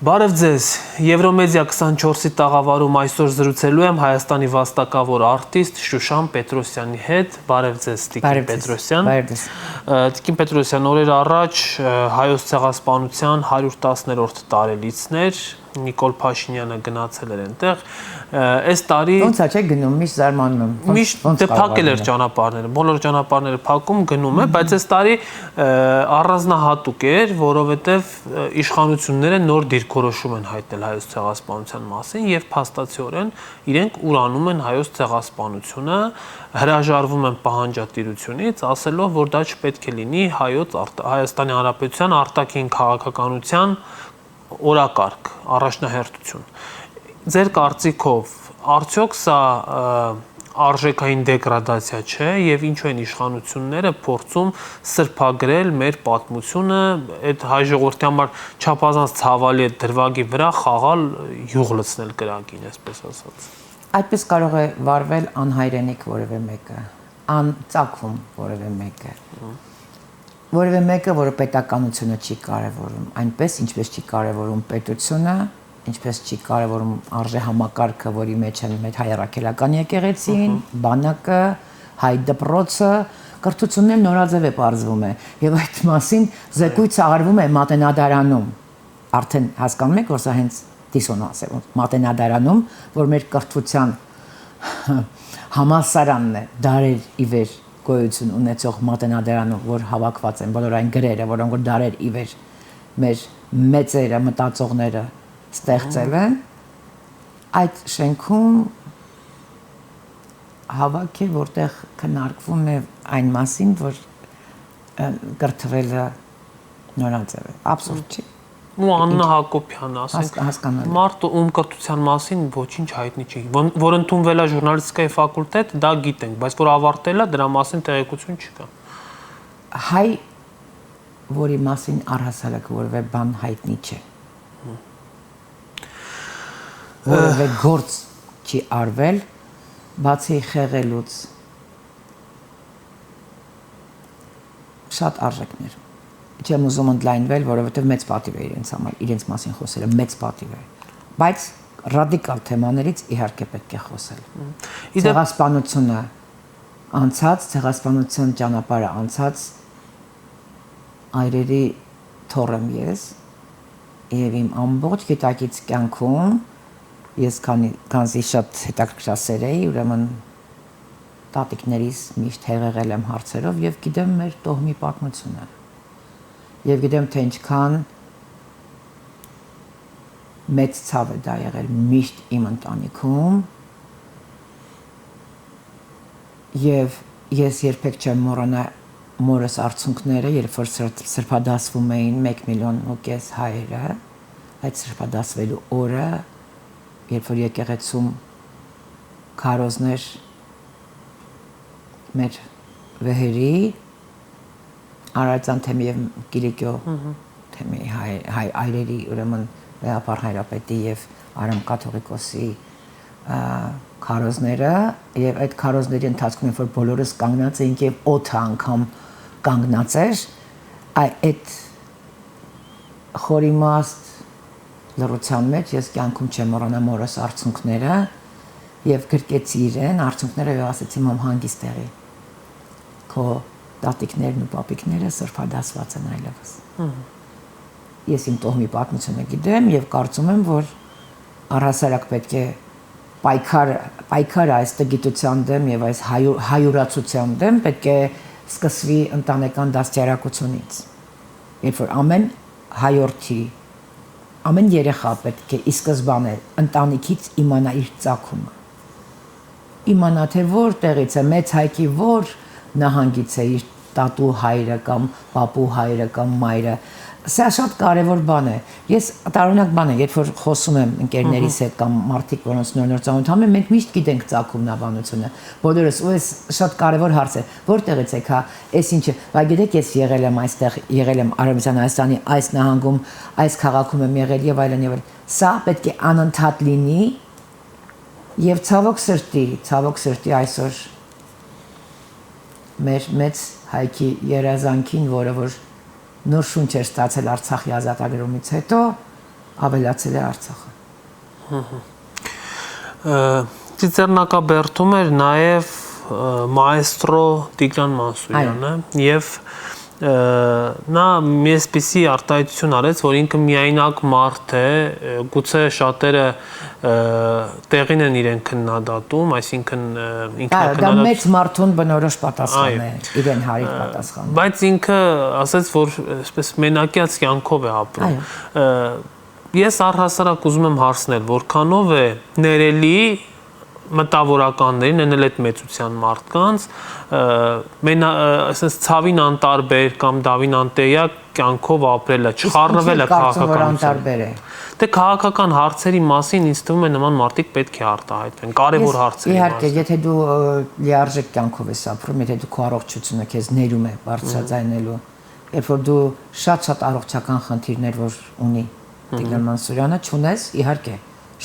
Բարև ձեզ, Եվրոմեդիա 24-ի տաղավարում այսօր զրուցելու եմ Հայաստանի վաստակավոր արտիստ Շուշան Պետրոսյանի հետ, բարև ձեզ Տիկին Պետրոսյան։ Տիկին Պետրոսյան, օրեր առաջ հայոց ցեղասպանության 110-րդ տարելիցն էր, Նիկոլ Փաշինյանը գնացել էր այնտեղ, այս տարի ոնց է գնում, միշտ զարմանում եմ։ Միշտ փակել էր ճանապարհները, բոլոր ճանապարհները փակում գնում է, բայց այս տարի առանձնահատուկ էր, որովհետև իշխանությունները նոր դիրքորոշում են հայտնել հայոց ցեղասպանության մասին եւ փաստացիորեն իրենք ուրանում են հայոց ցեղասպանությունը, հրաժարվում են պահանջատիրությունից, ասելով, որ դա չպետք է լինի Հայաստանի Հանրապետության արտաքին քաղաքականության օրակարգ, առաջնահերթություն։ Ձեր կարծիքով, արդյոք սա արժեքային դեգրադացիա չէ եւ ինչու են իշխանությունները փորձում սրբագրել մեր պատմությունը, այդ հայ ժողովրդի համար չափազանց ցավալի է դրվագի վրա խաղալ յուղ լցնել կրակին, այսպես ասած։ Այդպես կարող է վարվել անհայրենիք որևէ մեկը, անծագում որևէ մեկը։ Որևէ մեկը, որը պետականությունը չի կարևորում, այնպես ինչպես չի կարևորում պետությունը, ինչպես չի կարևորում արժեհամակարգը, որի մեջ են մեր հայ առաքելական եկեղեցին, բանակը, հայ դպրոցը, կրթությունն նորաձև է պարզվում է, եւ այդ մասին զեկույցը արվում է Մատենադարանում։ Արդեն հասկանում եք, որ սա հենց դիսոնանս է, Մատենադարանում, որ մեր կրթության համալսարանն է, դարեր ի վեր գոյություն ունեցող Մատենադարանում, որ հավաքված են բոլոր այն գրերը, որոնք որ դարեր ի վեր մեր մեծերը, մտածողները ստեղծել են, այդ շենքում հավաք է, որտեղ քննարկվում է այն մասին, որ կրթվելը նորաձև է, абսուրդ չի։ Ու Աննա Հակոբյանը, ասենք, մարդը ում կրթության մասին ոչինչ հայտնի չի, որ ընդունվել է ժուրնալիստիկայի ֆակուլտետ, դա գիտենք, բայց որ ավարտել է, դրա մասին տեղեկություն չկա։ Հայ, որի մասին առհասարակ որևէ բան հայտնի չէ։ Որևէ գործ չի արվել, բացի խեղելուց, շատ արժեքներ։ Չեմ ուզում ընդլայնվել, որովհետև մեծ պատիվ է իրենց համար, իրենց մասին խոսելը մեծ պատիվ է, բայց ռադիկալ թեմաներից իհարկե պետք է խոսել։ Ցեղասպանությունը անցած, ցեղասպանության ճանապարհը անցած այրերի թոռ եմ ես եւ իմ ամբողջ գիտակից կյանքում ես քանզի շատ հետաքրքրասեր էի, ուրեմն տատիկներիս միշտ հեղեղել եմ հարցերով եւ գիտեմ մեր տոհմի պատմությունը։ Եվ գիտեմ, թե ինչքան մեծ ցավ է դա եղել միշտ իմ ընտանիքում եւ ես երբեք չեմ մոռանա մորս արցունքները, երբ որ սրբադասվում էին 1,5 միլիոն հայերը, այդ սրբադասվելու օրը, երբ որ եկեղեցում քարոզներ մեր վեհերի Արարածան թեմի եւ Կիլիկիո թեմի հայ այրերի ուրեմն Վեհապար Հայրապետի եւ Արամ կաթողիկոսի քարոզները եւ այդ քարոզների ընթացքում որ բոլորս կանգնած էինք եւ օդը անգամ կանգնած էր այդ խորիմաստ լռության մեջ ես կյանքում չեմ մոռանա մորս արցունքները եւ գրկեցի իրեն արցունքները եւ ասեցի մամ հանգիստ եղի քո տատիկներն ու պապիկները սրբադասված են այլևս։ Ես իմ տոհմի պատմությունը գիտեմ եւ կարծում եմ, որ առհասարակ պետք է պայքարը այս տգիտության դեմ եւ այս հայուրացության դեմ պետք է սկսվի ընտանեկան դաստիարակությունից։ Երբ որ ամեն հայորդի, ամեն երեխա պետք է ի սկզբանե ընտանիքից իմանա իր ծագումը։ Իմանա թե որտեղից է մեծ հայքի որ նահանգից է իր տատու հայրը կամ պապու հայրը կամ մայրը սա շատ կարևոր բան է ես տարօրինակ բան է երբ որ խոսում եմ ընկերներիս հետ կամ մարդիկ որոնց նոր ծանոթանում եմ մենք միշտ գիտենք ծագումնաբանությունը բոլորս ու այս շատ կարևոր հարց է որտեղից եք հա այս ինչը բայց գիտեք ես եղել եմ այստեղ եղել եմ Արևմտյան Հայաստանի այս նահանգում այս քաղաքում եմ եղել եւ այլն սա պետք է անընդհատ լինի եւ ցավոք սրտի այսօր մեր մեծ հայքի երազանքին, որը որ նոր շունչ էր ստացել Արցախի ազատագրումից հետո, ավելացել է Արցախը։ Ծիծեռնակաբերդում էր նաև մայստրո Տիգրան Մանսուրյանը եւ նա մի այսպիսի արտահայտություն արեց, որ ինքը միայնակ մարդ է, գուցե շատերը տեղին են իրեն քննադատում, այսինքն ինքնակնադատ։ Դա մեծ մարդուն բնորոշ պատասխան է, իրեն հարիր պատասխան։ Բայց ինքը ասաց, որ այսպես մենակյաց կյանքով է ապրում։ Ես առհասարակ ուզում եմ հարցնել, որքանով է ներելի մտավորականներին, այնել այդ մեծության մարդկանց, այսպես ցավին անտարբեր կամ դավին անտեղյակ կյանքով ապրելը, չխառնվելը քաղաքականություն։ Դե քաղաքական հարցերի մասին ինձ թվում է նման մարդիկ պետք է արտահայտվեն, կարևոր հարցերի մասին։ Իհարկե, եթե դու լիարժեք կյանքով ես ապրում, եթե դու քո առողջությունը քեզ ներում է բարձրաձայնելու, երբ որ դու շատ առողջական խնդիրներ որ ունի Տիգրան Մանսուրյանը չունես, իհարկե,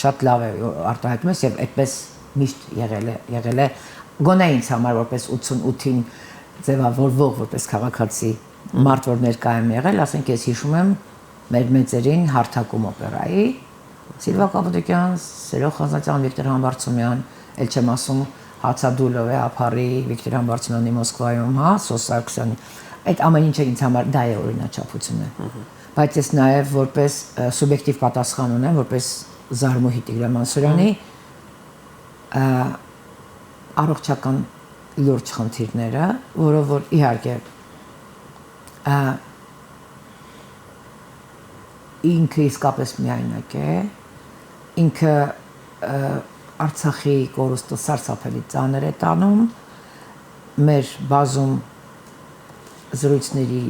շատ լավ է արտահայտում ես եւ այդպես միշտ եղել է գոնե ինձ համար որպես 88-ին ձևավորվող որպես քաղաքացի մարդ որ ներկա եմ եղել, ասենք ես հիշում եմ մեր մեծերին հարթակում օպերայի Սիլվա Կապուտոկյան, Սերո Խազնացյան, Վիկտոր Համբարձումյան, ել չեմ ասում Հացադուլով է Ափարի, Վիկտոր Համբարձումյանի Մոսկվայում, հա, Սոսարքսյանի, այդ ամեն ինչը ինձ համար դա է օրինաչափությունը։ Բայց ես նաև որպես սուբյեկտիվ պատասխան ունեմ, որպես զարմուհի Տիգրան Մանսուրյանի առողջական լուրջ խնդիրները, որով որ իհարկե ինքը իսկապես միայնակ է, ինքը Արցախի կորուստը սարսափելի ծանր է տանում, մեր բազում զրույցների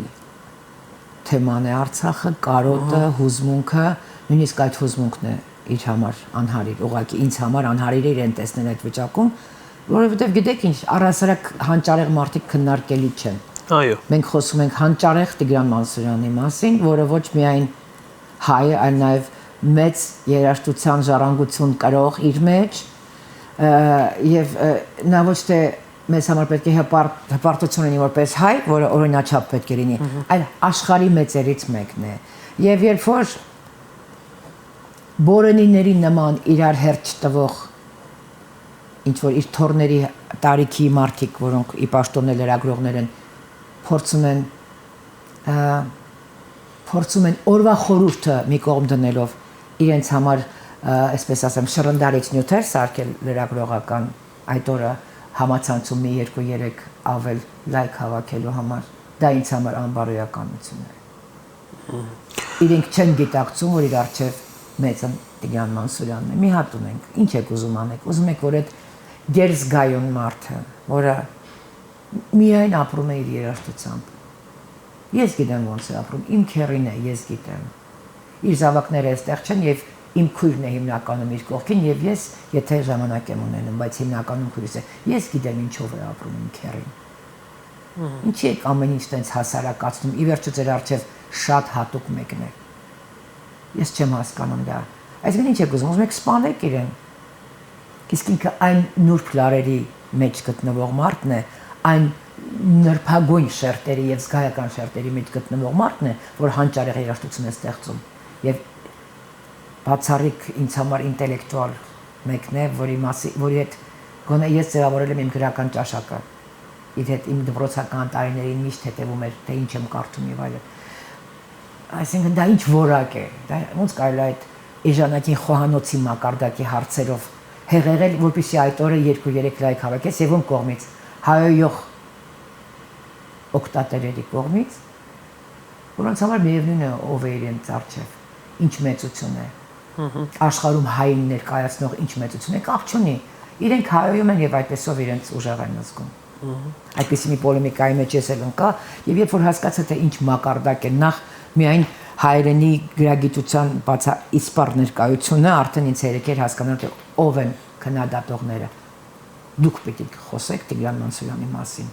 թեման է Արցախը, կարոտը, հուզմունքը, նույնիսկ այդ հուզմունքն է իր համար անհարիր, ուղղակի ինձ համար անհարիր է իրեն տեսնել այդ վիճակում, որովհետև գիտեք ինչ, առհասարակ հանճարեղ մարդիկ քննարկելի չեն։ Այո։ Մենք խոսում ենք հանճարեղ Տիգրան Մանսուրյանի մասին, որը ոչ միայն հայ է, այլ նաև մեծ երաժշտության ժառանգություն կրող իր մեջ, եւ նա ոչ թե մեզ համար պետք է հպարտություն ունի որպես հայ, որը օրինաչափ պետք է լինի, այլ աշխարհի մեծերից մեկն է։ Եվ երբ որ Բորենիների նման իրար հերթ չտվող ինչ որ իր թորների տարիքի մարդիկ, որոնք ի պաշտոնե լրագրողներ են, փորձում են օրվա խորհուրդը մի կողմ դնելով իրենց համար, այսպես ասեմ, շռնդարից նյութեր սարքել լրագրողական այդ օրը համացանցում մի 2-3 ավել լայք հավաքելու համար, դա ինձ համար անբարոյականություն է։ Իրենք չեն գիտակցում, որ իր առջև մեծն Տիգրան Մանսուրյանն է։ Մի հատ ունենք, ինչ եք ուզում անեք, ուզում եք որ այդ դերզգայուն մարդը, որը միայն ապրում է իր երաժշտությամբ։ Ես գիտեմ ոնց է ապրում, իմ քերին է, ես գիտեմ։ Իր զավակները այստեղ չեն եւ իմ քույրն է հիմնականում իր կողքին եւ ես եթե ժամանակ եմ ունենում, բայց հիմնականում քույրս է։ Ես գիտեմ ինչով է ապրում իմ քերին։ Ինչի եք ամեն ինչ տենց հասարակացնում, ի վերջո ձեր առջև շատ հատուկ մեկն է։ Ես չեմ հասկանում դա։ Այսինքն ինչ եք ուզում եք սպանեք իրեն։ Իսկ ինքը այն նուրբ լարերի մեջ գտնվող մարդն է, այն նրբագույն շերտերի եւ զգայական շերտերի մեջ գտնվող մարդն է, որ հանճարեղ երաժշտություն է ստեղծում։ Եվ բացառիկ ինձ համար ինտելեկտուալ մեկն է, որի հետ գոնե ես ձևավորել եմ իմ գրական ճաշակը։ Իր հետ իմ դպրոցական տարիներին միշտ հետևում էր, թե ինչ եմ կարդում եւ այլն։ Այսինքն դա ինչ որակ է, դա ոնց կարելի է այդ էժանագին խոհանոցի մակարդակի հարցերով հեղեղել, որպեսզի այդ օրը 2-3 լայք հավաքես եւ ում կողմից հայոյող օկտատերերի կողմից, որոնց համար միևնույն է ով է իրենց առջև, ինչ մեծություն է, աշխարհում հային ներկայացնող ինչ մեծություն է, կապ չունի, իրենք հայոյում են եւ այդպեսով իրենց ուժեղ են զգում։ Այդպեսի մի պոլեմիկայի մեջ ես էլ ընկա եւ երբ որ հասկացա թե ինչ մակարդակ է նախ միայն հայերենի գրագիտության իսպառ ներկայությունը արդեն ինձ երեքեր հասկանալ թե ով են քննադատողները։ Դուք պետք է խոսեք Տիգրան Մանսուրյանի մասին։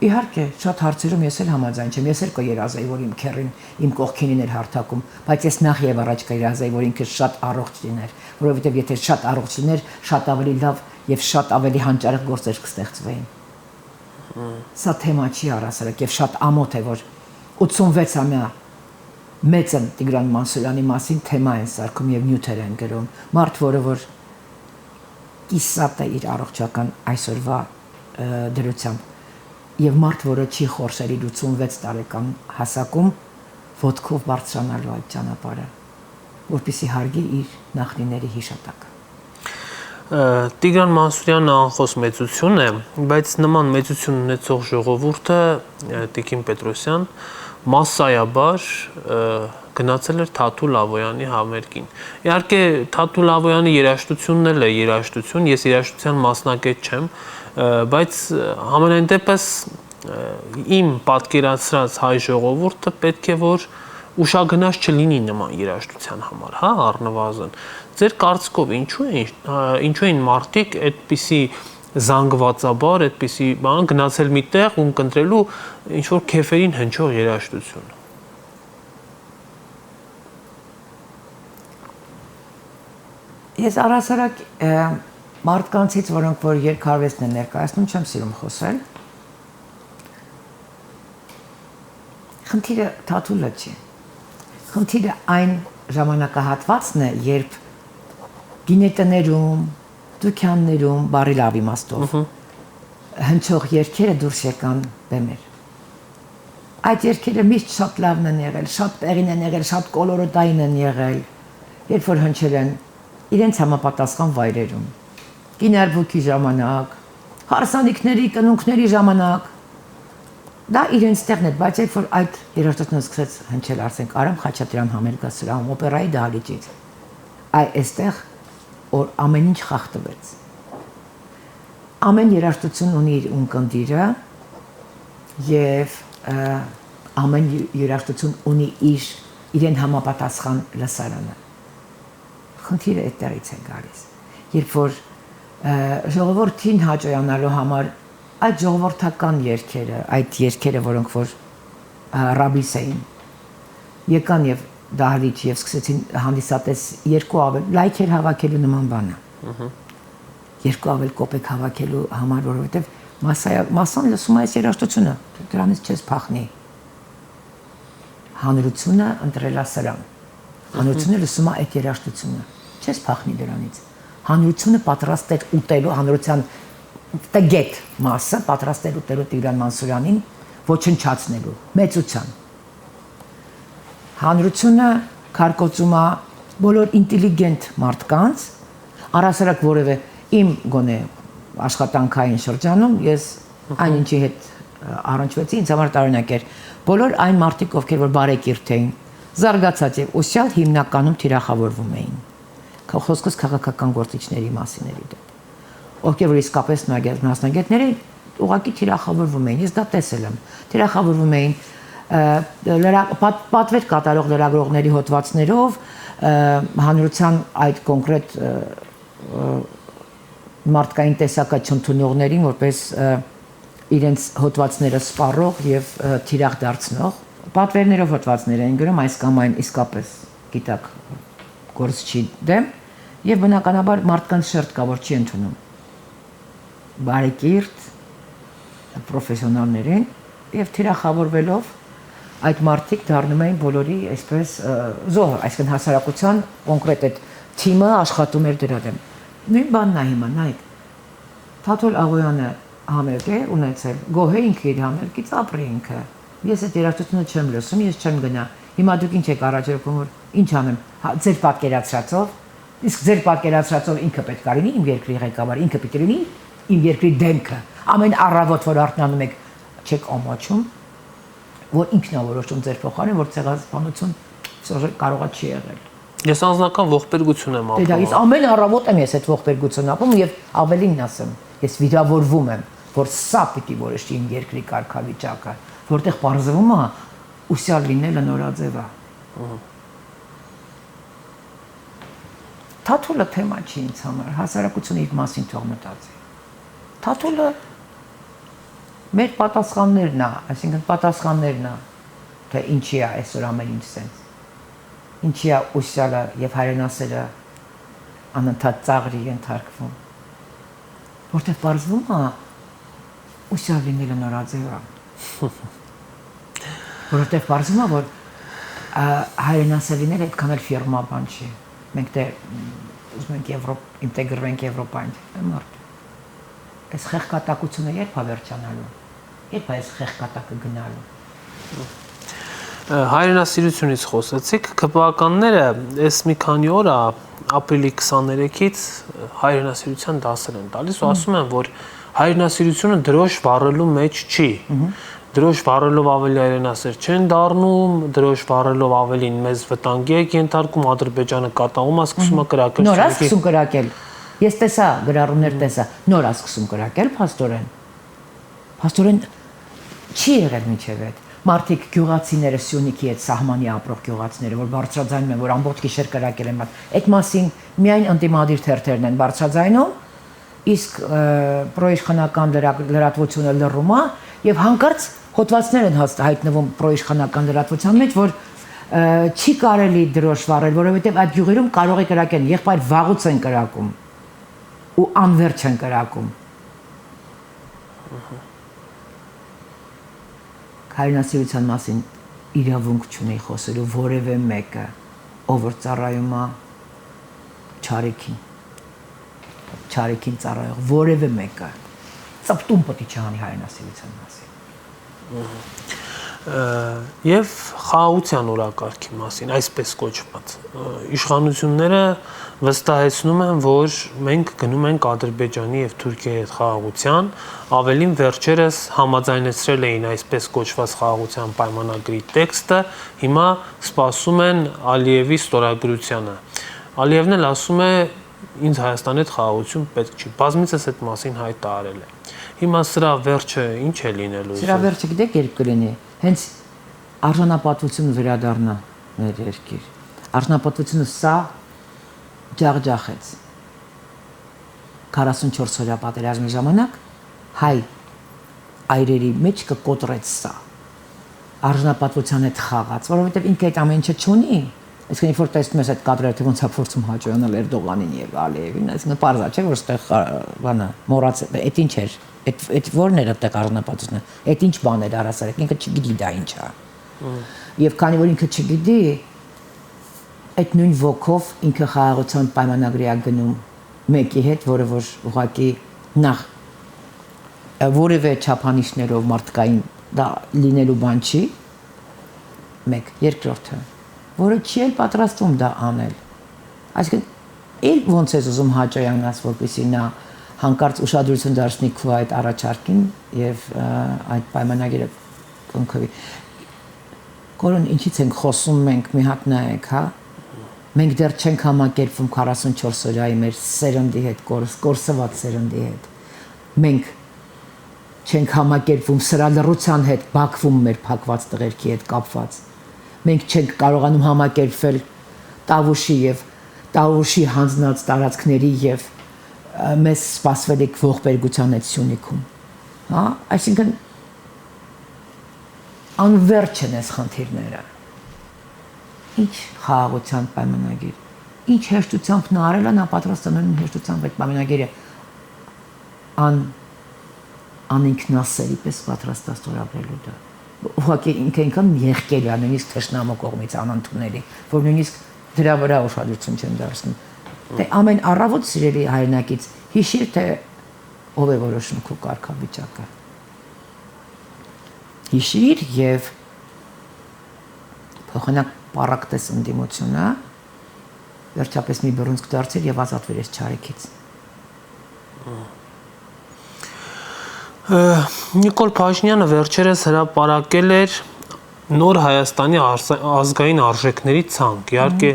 Իհարկե, շատ հարցերում ես էլ համաձայն չեմ, ես էլ կերազեի, որ իմ քերին իմ կողքին էր հարթակում, բայց ես նախ եւ առաջ կերազեի, որ ինքը շատ առողջ լիներ, որովհետեւ եթե շատ առողջ լիներ, շատ ավելի լավ եւ շատ ավելի հանճարեղ գործեր կստեղծվեին։ Սա թեմա չի առասարակ եւ շատ ամոթ է, որ 86-ամյա մեծն Տիգրան Մանսուրյանի մասին թեմա են սարքում եւ նյութեր են գրում։ Մարդ, որը որ կիսատ է իր առողջական այսօրվա դրությամբ եւ մարդ, որը չի խորշել իր 86 տարեկան հասակում ոտքով բարձրանալու այդ ճանապարհը, որպեսզի հարգի իր նախնիների հիշատակը։ Տիգրան Մանսուրյանն անխոս մեծություն է, բայց նման մեծություն ունեցող ժողովուրդը Տիկին Պետրոսյան massայաբար գնացել էր Թաթու Լավոյանի համերգին։ Իհարկե Թաթու Լավոյանի երաժշտությունն էլ է երաժշտություն, ես երաժշտության մասնակից չեմ, բայց համենայն դեպս իմ պատկերացրած հայ ժողովուրդը պետք է որ ուշագնաց չլինի նման երաժշտության համար, հա, առնվազն։ Ձեր կարծիքով ինչու են մարդիկ այդպիսի զանգվածաբար, այդպիսի բան գնացել միտեղ ու ընտրելու ինչ որ քեֆերին հնչող երաժշտություն։ Ես առասարակ մարդկանցից, որոնք որ երգարվեստն են ներկայացնում, չեմ սիրում խոսել։ Խնդիրը Թաթուլը չի։ Խնդիրը այն ժամանակահատվածն է, երբ գինետներում, դուքյաններում, բարի լավ իմաստով հնչող երգերը դուրս եկան բեմեր։ Այդ երգերը միշտ շատ լավն են եղել, շատ տեղին են եղել, շատ կոլորոտային են եղել, երբ որ հնչել են իրենց համապատասխան վայրերում։ Կինարբուքի ժամանակ, հարսանիքների, կնունքների ժամանակ, դա իրենց տեղն է, բայց երբ որ այդ երաժշտությունը սկսեց հնչել, ասենք, Արամ Խաչատրյան համերգասրահում, օպերայի դահլիճից, այստեղ որ ամեն ինչ խախտվեց։ Ամեն երաժշտություն ունի իր ունկնդիրը եւ ամեն երաժշտություն ունի իրեն համապատասխան լսարանը։ Խնդիրը այդտեղից է գալիս։ Երբ որ ժողովրդին հաջողանալու համար այդ ժողովրդական երգերը, այդ երգերը, որոնք որ ռաբիս էին, եկան եւ դահլիճ եւ սկսեցին հանդիսատես երկու ավել լայքեր հավաքելու նման բանը։ Երկու ավել կոպեկ հավաքելու համար, որովհետեւ մասան լսում է այս երաժշտությունը, դրանից չես փախնի։ Հանրությունը ընտրելա սրան։ Հանրությունը լսում է այդ երաժշտությունը, չես փախնի դրանից։ Հանրությունը պատրաստ է ուտելու հանրության տգետ մասը, պատրաստ է ուտելու Տիգրան Մանսուրյանին ոչնչացնելու մեծության։ Հանրությունը քարկոծում է բոլոր ինտելիգենտ մարդկանց, առասարակ որևէ իմ գոնե աշխատանքային շրջանում ես այն ինչի հետ առնչվեցի, ինձ համար տարօրինակ էր։ Բոլոր այն մարդիկ, ովքեր որ բարեկիրթ էին, զարգացած եւ ուսյալ հիմնականում թիրախավորվում էին։ Խոսքս քաղաքական գործիչների մասիների դեպ։ Ովքեր որ իսկապես մասնագետները ուղղակի թիրախավորվում էին, ես դա տեսել եմ։ Թիրախավորվում էին պատվեր կատարող լրագրողների հոդվածներով, հանրության այդ կոնկրետ մարդկային տեսակը չընդունողներին որպես իրենց հոդվածները սպառող եւ թիրախ դարձնող պատվերներով հոդվածներ էին գրում այս կամ այն իսկապես գիտակ գործ չի դեմ եւ բնականաբար մարդկանց շերտ կա որ չի ընդունում բարեկիրթ պրոֆեսիոնալներին եւ թիրախավորվելով այդ մարդիկ դառնում էին բոլորի այսպես զոհ, այսինքն հասարակության կոնկրետ այդ թիմը աշխատում էր դրա դեմ։ Նույն բանն է հիմա, նայեք։ Թաթուլ Աղոյանը համերգ է ունեցել, գոհ է ինքը իր համերգից ապրի ինքը։ Ես այդ երաժշտությունը չեմ լսում, ես չեմ գնա։ Հիմա դուք ինչ եք առաջարկում, որ ինչ անեմ, ձեր պատկերացրածով, իսկ ձեր պատկերացրածով ինքը պետք է լինի իմ երկրի ղեկավար, ինքը պետք է լինի իմ երկրի դեմքը։ Ամեն առավոտ որ արթնանում եք, չեք ամաչում, որ ինքն է որոշում ձեր փոխարեն, որ ցեղասպանություն կարողա չի եղել։ Ես անձնական ողբերգություն եմ ապրում։ Դե ես ամեն առավոտ եմ ես այդ ողբերգությունն ապրում եւ ավելին ասեմ, ես վիրավորվում եմ, որ սա պիտի որոշի իմ երկրի կարգավիճակը, որտեղ բարձվում է ուսյալ լինելը նորաձև է։ Թաթուլը թեմա չի ինձ համար, հասարակությունը իր մասին թող մտածի։ Թաթուլը մեր պատասխաններն է, այսինքն պատասխաններն է, թե ինչի է այսօր ամեն ինչ սենց։ Ինչի է ուսյալը եւ հայրենասերը անընդհատ ծաղրի ենթարկվում։ Որտեղ բարձվում է ուսյալ լինելը նորաձև է։ Որտեղ բարձվում է, որ հայրենասերիները այդքան էլ ֆիրմա բան չի։ Մենք դե ուզում ենք ինտեգրվենք Եվրոպային, մարդ։ Այս խեղկատակությունը երբ է վերջանալու։ Երբ է այս խեղկատակը գնալու։ Հայրենասիրությունից խոսեցիք, քպականները այս մի քանի օր ապրիլի 23-ից հայրենասիրության դասեր են տալիս ու ասում են, որ հայրենասիրությունը դրոշ վառելու մեջ չի։ Դրոշ վառելով ավելի հայրենասեր չեն դառնում, դրոշ վառելով ավելին մեզ վտանգի է ենթարկում, Ադրբեջանը կատաղում է սկսում է կրակել։ Նոր է սկսում կրակել։ Ես տեսա, գրառումներ տեսա, նոր է սկսում կրակել, փաստորեն։ Փաստորեն չի եղել միջև այդ։ Մարդիկ գյուղացիները Սյունիքի հետ սահմանի ապրող գյուղացիները, որ բարձրաձայնում են, որ ամբողջ գիշեր կրակել են, այդ մասին միայն անտիմադիր թերթերն են բարձրաձայնում, իսկ պրոիշխանական լրատվությունը լռում է եւ հանկարծ հոդվածներ են հայտնվում պրոիշխանական լրատվության մեջ, որ չի կարելի դրոշ վառել, որովհետեւ այդ գյուղերում կարող է կրակեն, եղբայր վաղուց են կրակում ու անverջ են կրակում։ Հայրենասիրության մասին իրավունք չունի խոսելու որևէ մեկը, ով որ ծառայում է Չարիքին ծառայող որևէ մեկը ծպտում պետք է չանի հայրենասիրության մասին։ Եվ խաղաղության օրակարգի մասին, այսպես կոչված, իշխանությունները վստահեցնում են, որ մենք գնում ենք Ադրբեջանի եւ Թուրքիայի հետ խաղաղության, ավելին վերջերս համաձայնեցրել էին այսպես կոչված խաղաղության պայմանագրի տեքստը, հիմա սպասում են Ալիևի ստորագրությանը։ Ալիևն էլ ասում է, ինձ Հայաստանի հետ խաղաղություն պետք չի։ Բազմիցս այդ մասին հայտարարել է։ Հիմա սրա վերջը ինչ է լինելու։ Սրա վերջը գիտեք երբ կլինի։ Հենց արժանապատվությունը վերադառնա մեր երկիր։ Արժանապատվությունը սա ջախջախեց 44 օրյա պատերազմի ժամանակ հայ այրերի մեջ կկոտրեց սա արժանապատվության հետ խաղաց, որովհետև ինքը այդ ամեն ինչը չունի, այսինքն երբ որ տեսնում ես այդ կադրերը, թե ոնց է փորձում հաջողանալ Էրդողանին եւ Ալիևին, այսինքն պարզա չէ որ այդտեղ բանը մոռացել, այդ ինչ էր, այդ որն էր այդտեղ արժանապատվությունը, այդ ինչ բան էր առասարակ, ինքը չգիտի դա ինչ է։ Եվ քանի որ ինքը չգիտի, այդ նույն ոգով ինքը խաղաղության պայմանագրի է գնում մեկի հետ, որը որ ուղղակի նախ որևէ չափանիշներով մարդկային դա լինելու բան չի, մեկ, երկրորդը, որը չի էլ պատրաստվում դա անել։ Այսինքն էլ ոնց ես ուզում հաջողանաս, որպեսզի նա հանկարծ ուշադրություն դարձնի քո այդ առաջարկին եւ այդ պայմանագիրը կնքվի։ Կորոն ինչից ենք խոսում մենք մի հատ նայեք, հա։ Մենք դեռ չենք համակերպվում 44 օրյայի մեր սերնդի հետ, կորսված սերնդի հետ։ Մենք չենք համակերպվում սրա լռության հետ, բակվում մեր փակված տղերքի հետ կապված։ Մենք չենք կարողանում համակերպվել Տավուշի եւ Տավուշի հանձնած տարածքների եւ մեզ սպասվելիք ողբերգության այդ Սյունիքում։ Հա, այսինքն անverջ են այս խնդիրները։ Ինչ խաղաղության պայմանագիր, ինչ հեշտությամբ նա արել է, նա պատրաստ է նույն հեշտությամբ այդ պայմանագիրը անինքնասերի պես պատրաստ է ստորագրելու դա։ Ուղղակի ինքն եղկել է նույնիսկ թշնամու կողմից անընդունելի, որ նույնիսկ դրա վրա ուշադրություն չեն դարձնում։ Դե ամեն առավոտ սիրելի հայրենակից հիշիր, թե ով է որոշում քո կարգավիճակը։ Հիշիր եւ փոխանակ պարակտես ընդդիմությունը, վերջապես մի բռունցք դարձիր եւ ազատվիր այս Չարիքից։ Նիկոլ Փաշինյանը վերջերս հրապարակել էր նոր Հայաստանի ազգային արժեքների ցանկ։ Իհարկե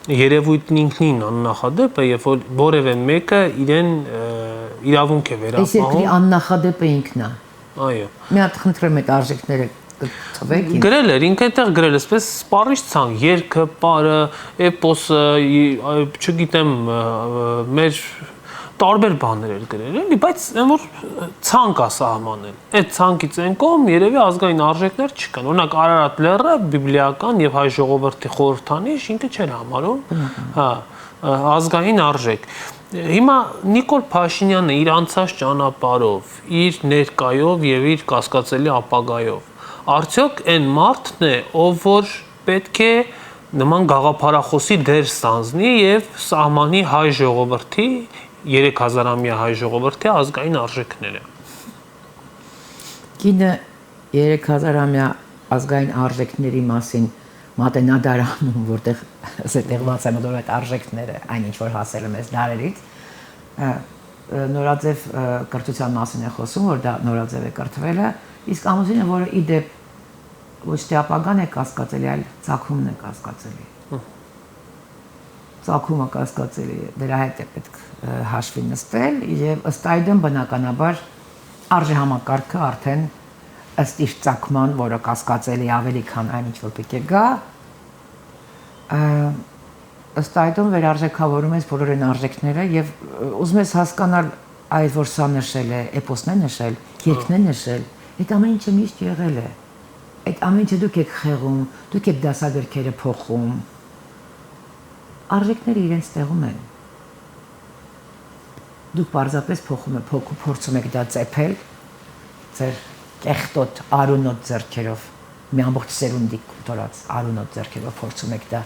երևույթն ինքնին աննախադեպ է, երբ որ որևէ մեկը իրեն իրավունք է վերապահում։ Այս երկրի աննախադեպը ինքն է։ Այո։ Մի հատ խնդրեմ այդ արժեքները թվեք։ Գրել էր, ինքը այդտեղ գրել է, այսպես սպառիչ ցանկ, երգը, պարը, էպոսը, չգիտեմ, մեր տարբեր բաներ էր գրել, էլի, բայց այն որ ցանկ է սահմանել։ Այդ ցանկից այն կողմ երևի ազգային արժեքներ չկան։ Օրինակ Արարատ լեռը բիբլիական եւ հայ ժողովրդի խորհրդանիշ ինքը չէր համարում, հա, ազգային արժեք։ Հիմա Նիկոլ Փաշինյանը իր անցած ճանապարհով, իր ներկայով եւ իր կասկածելի ապագայով արդյոք այն մարդն է, ով որ պետք է նման գաղափարախոսի դեր ստանձնի եւ սահմանի հայ ժողովրդի 3000-ամյա հայ ժողովրդի ազգային արժեքները։ Կինը 3000-ամյա ազգային արժեքների մասին մատենադարանում, որտեղ զետեղված են այդ արժեքները, այնինչ որ հասել է մեզ դարերից, նորաձև կրթության մասին է խոսում, որ դա նորաձև է կրթվելը, իսկ ամուսինը, որը ի դեպ ոչ թե ապագան է կասկածելի, այլ ծագումն է կասկածելի։ Ծագումը կասկածելի է, դրա հետ է պետք հաշվի նստել եւ ըստ այդմ բնականաբար արժեհամակարգը արդեն ըստ իր ծագման, որը կասկածելի ավելի քան այն ինչ որ պետք է գա, ըստ այդմ վերարժեքավորում ես բոլոր այն արժեքները եւ ուզում ես հասկանալ այդ որ սա նշել է, էպոսն է նշել, երգն է նշել, այդ ամեն ինչը միշտ եղել է։ Այդ ամեն ինչը դուք եք խեղում, դուք եք դասագրքերը փոխում։ Արժեքները իրենց տեղում են։ Դուք պարզապես փորձում եք դա ծեփել ձեր կեղտոտ արունոտ ձեռքերով, մի ամբողջ սերունդի կտորած արունոտ ձեռքերով փորձում եք դա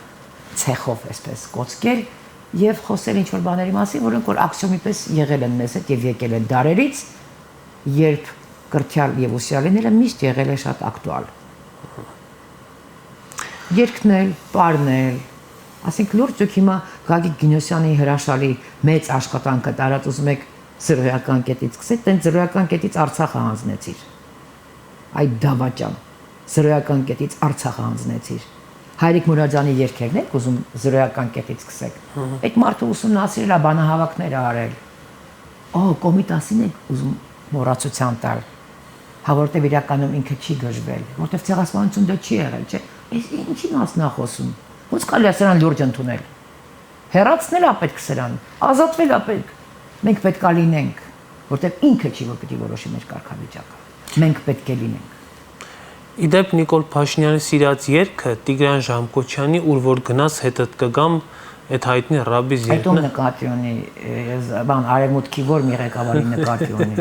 ցեխով այսպես կոծկել եւ խոսել ինչ-որ բաների մասին, որոնք որ աքսիոմի պես եղել են մեզ հետ եւ եկել են դարերից, երբ կրթյալ եւ ուսյալիները միշտ եղել է շատ ակտուալ։ Երկնել, պարնել, ասենք լուրջ դուք հիմա Գագիկ Գինոսյանի հրաշալի մեծ աշխատանքը տարած ուզում եք զրոյական կետից սկսեք, տենց զրոյական կետից Արցախը հանձնեցիր։ Այդ դավաճան, զրոյական կետից Արցախը հանձնեցիր։ Հայրիկ Մուրադյանի երգերն եք ուզում զրոյական կետից սկսեք։ Այդ մարդը ուսումնասիրել է, բանահավաքներ արել։ Կոմիտասին եք ուզում մոռացության տալ։ Հա որտեվ իրականում ինքը չի գժվել, որտեվ ցեղասպանություն դա չի եղել, չէ՞։ Այս ինչի մասն է խոսում։ Ոնց կարելի է սրան լուրջ ընդունել։ Հեռացնել է պետք սրան, ազատվել է պետք։ Մենք պետք է լինենք, որտեվ ինքը չի որ պետք է որոշի մեր կարգավիճակը։ Մենք պետք է լինենք։ Իդեպ Նիկոլ Փաշինյանի սիրած երգը Տիգրան Ժամկոչյանի «Ուր որ գնաս հետդ կգամ» այդ հայտնի ռաբիզ երգն է։ Այդ նկատի ունի, բան արևմուտքի որ մի ղեկավարի նկատի ունի։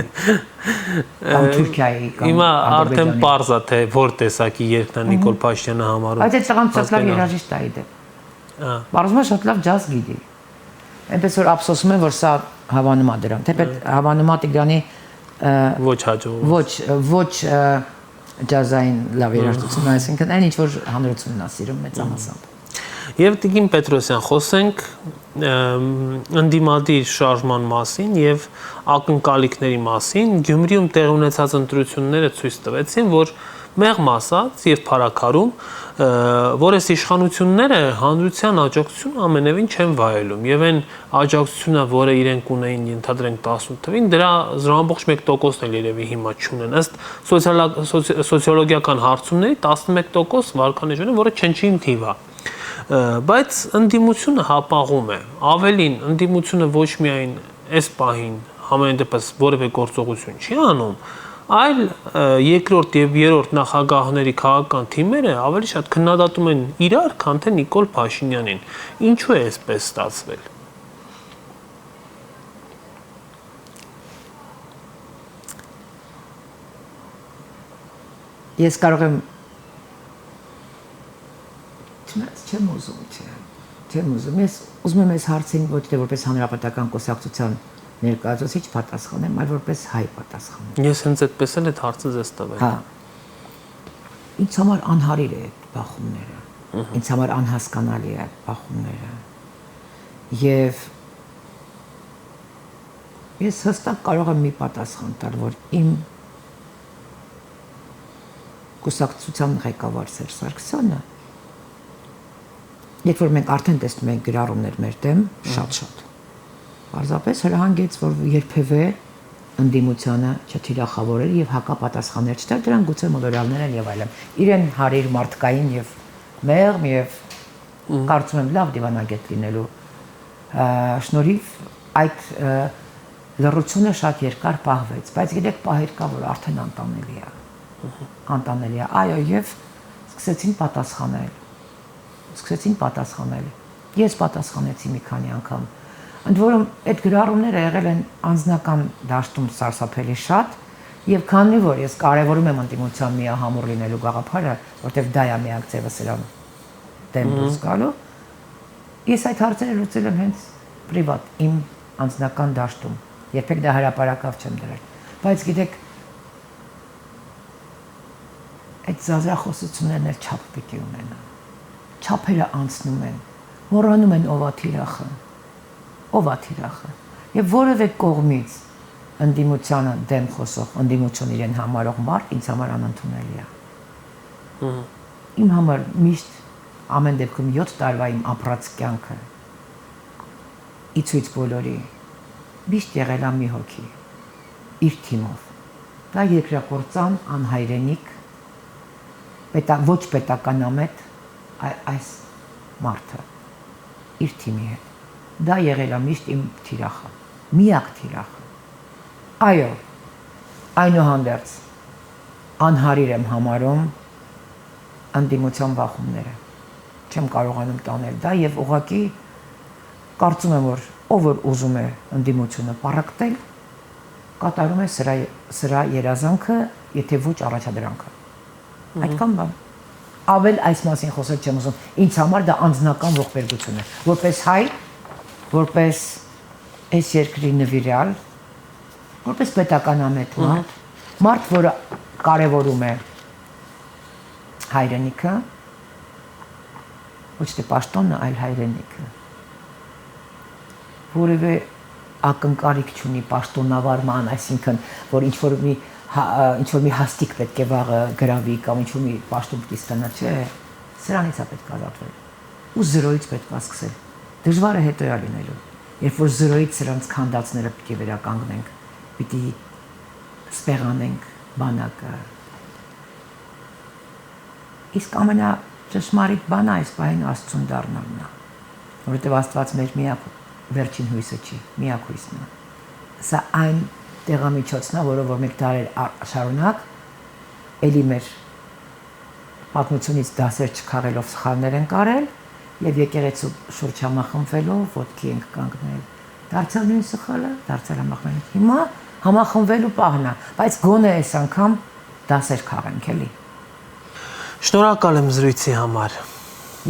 Կամ Թուրքիայի կամ Հիմա արդեն պարզ է թե որ տեսակի երգն է Նիկոլ Փաշինյանը համարում։ Այդ ծաղան շատ լավ երաժիշտ է իդեպ։ Բարձրացումը շատ լավ ջազ գիտի։ Այնպես որ ափսոսում եմ որ սա հավանում է դրան։ Թեպետ հավանում է Տիգրանի ոչ հաջող։ Ոչ ջազային լավ երաժշտություն, այսինքն այն ինչ որ հանրությունն է սիրում մեծամասամբ։ Եվ Տիգին Պետրոսյան, խոսենք ընդդիմադիր շարժման մասին եւ ակնկալիքների մասին։ Գյումրիում տեղի ունեցած ընտրությունները ցույց տվեցին, որ մեղմ ասած եւ փարակարում, որ այս իշխանությունները հանրության աջակցությունը ամենևին չեն վայելում եւ այն աջակցությունը, որը իրենք ունեին ենթադրենք 18 թվին, դրա 0.1%-ն էլ երևի հիմա չունեն։ Ըստ սոցիոլոգիական հարցումների 11% վարկանիշն է, որը չնչին թիվ է։ Բայց ընդդիմությունը հապաղում է, ավելին ընդդիմությունը ոչ միայն այս պահին համենայն դեպս որևէ գործողություն չի անում, այլ երկրորդ եւ երրորդ նախագահների քաղաքական թիմերը ավելի շատ քննադատում են իրար, քան թե Նիկոլ Փաշինյանին։ Ինչու է այսպես ստացվել։ Ես կարող եմ չեմ ուզում, ես ուզում եմ այս հարցին ոչ թե որպես հանրապետական կուսակցության ներկայացուցիչ պատասխանեմ, այլ որպես հայ պատասխանեմ։ Ես հենց այդպես էլ այդ հարցը ձեզ տվել։ Հա։ Ինձ համար անհարիր է այդ բախումները։ Ինձ համար անհասկանալի է այդ բախումները։ Եվ ես հստակ կարող եմ մի պատասխան տալ, որ իմ կուսակցության ղեկավար Սերժ Սարգսյանը երբ որ մենք արդեն տեսնում ենք գրառումներ մեր դեմ, շատ։ Պարզապես հրահանգեց, որ երբևէ ընդդիմությանը չթիրախավորել եւ հակապատասխաններ չտալ, դրան գուցե մոլորյալներ են եւ այլն։ Իրեն հարիր մարդկային եւ մեղմ եւ կարծում եմ լավ դիվանագետ լինելու շնորհիվ այդ լռությունը շատ երկար պահվեց, բայց գիտեք պահեր կա, որ արդեն անտանելի է։ Անտանելի է, այո, եւ սկսեցին պատասխանել։ Ես պատասխանեցի մի քանի անգամ։ Ընդ որում այդ գրառումները եղել են անձնական դաշտում սարսափելի շատ եւ քանի որ ես կարեւորում եմ ընդդիմության միահամուռ լինելու գաղափարը, որտեղ դա է միակ ձևը սրան դեմ դուրս գալու։ Ես այդ հարցերը լուծել եմ հենց պրիվատ, իմ անձնական դաշտում։ Երբեք դա հրապարակավ չեմ դրել։ Բայց գիտեք, այդ զազրախոսություններն էլ չափ պիտի ունենան։ Չափերը անցնում են, մոռանում են ով է թիրախը։ Եվ որևէ կողմից ընդդիմությանը դեմ խոսող, ընդդիմություն իրեն համարող մարդ ինձ համար անընդունելի է։ Իմ համար միշտ ամեն դեպքում 7 տարվա իմ ապրած կյանքը ի ցույց բոլորի միշտ եղել է մի հոգի իր թիմով։ Դա երկրագործան անհայրենիք ոչ պետականամետ այս մարդը իր թիմի հետ։ Դա եղել է միշտ իմ թիրախը, միակ թիրախը։ Այո, այնուհանդերձ անհարիր եմ համարում ընդդիմության բախումները։ Չեմ կարողանում տանել դա եւ ուղղակի կարծում եմ, որ ով որ ուզում է ընդդիմությունը պարակտել, կատարում է սրա երազանքը, եթե ոչ առաջադրանքը։ Այդքան բան։ Ավել այս մասին խոսել չեմ ուզում։ Ինձ համար դա անձնական ողբերգություն է։ Որպես հայ, որպես այս երկրի նվիրյալ, որպես պետականամետ մարդ, որը կարևորում է հայրենիքը, ոչ թե պաշտոնը, այլ հայրենիքը։ Որևէ ակնկալիք չունի պաշտոնավարման, այսինքն, որ ինչ-որ մի հաստիկ պետք է վաղը գրավի կամ ինչ-որ մի պաշտոն պետք է ստանա, չէ, սրանից է պետք ազատվել։ Ու զրոյից պետք է սկսել։ Դժվարը հետո է լինելու։ Երբ որ զրոյից սրանց քանդածները պետք է վերականգնենք, պիտի սպեղանենք բանակը։ Իսկ ամենաճշմարիտ բանը այս պահին Աստծուն դառնալն է, որովհետև Աստված մեր միակ վերջին հույսը չի, միակ հույսն է։ Սա այն տեղամիջոցն է, որով որ մեկ դարեր շարունակ էլի մեր պատմությունից դասեր չքաղելով սխալներ են կարել եւ եկեղեցու շուրջ համախմբվելով ոտքի ենք կանգնել։ Դարձյալ նույն սխալը, դարձյալ համախմբել։ Հիմա համախմբվելու պահն է, բայց գոնե այս անգամ դասեր քաղենք էլի։ Շնորհակալ եմ զրույցի համար։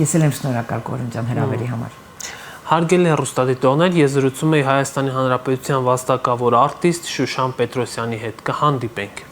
Ես էլ եմ շնորհակալ Կորին ջան հրավերի համար։ Հարգելի հեռուստադիտողներ, ես զրուցում եի Հայաստանի Հանրապետության վաստակավոր արտիստ Շուշան Պետրոսյանի հետ։ Կհանդիպենք։